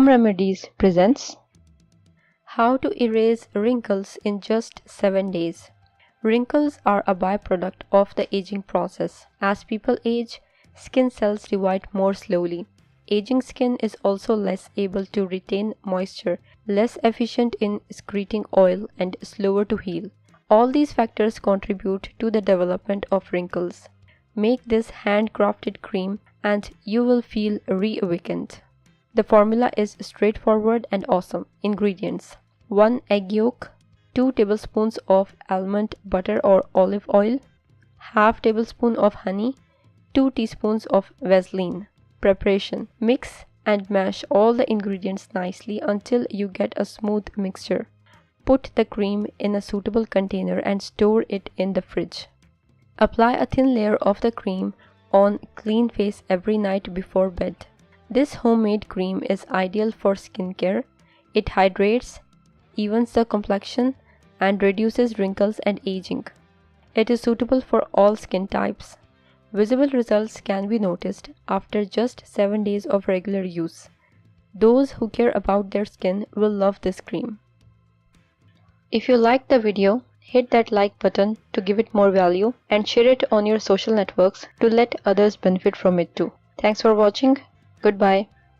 Home Remedies presents How to Erase Wrinkles in Just 7 Days. Wrinkles are a byproduct of the aging process. As people age, skin cells divide more slowly. Aging skin is also less able to retain moisture, less efficient in excreting oil, and slower to heal. All these factors contribute to the development of wrinkles. Make this handcrafted cream and you will feel reawakened. The formula is straightforward and awesome. Ingredients: 1 egg yolk, 2 tablespoons of almond butter or olive oil, half tablespoon of honey, 2 teaspoons of Vaseline. Preparation: mix and mash all the ingredients nicely until you get a smooth mixture. Put the cream in a suitable container and store it in the fridge. Apply a thin layer of the cream on clean face every night before bed. This homemade cream is ideal for skincare. It hydrates, evens the complexion, and reduces wrinkles and aging. It is suitable for all skin types. Visible results can be noticed after just 7 days of regular use. Those who care about their skin will love this cream. If you liked the video, hit that like button to give it more value and share it on your social networks to let others benefit from it too. Thanks for watching. Goodbye.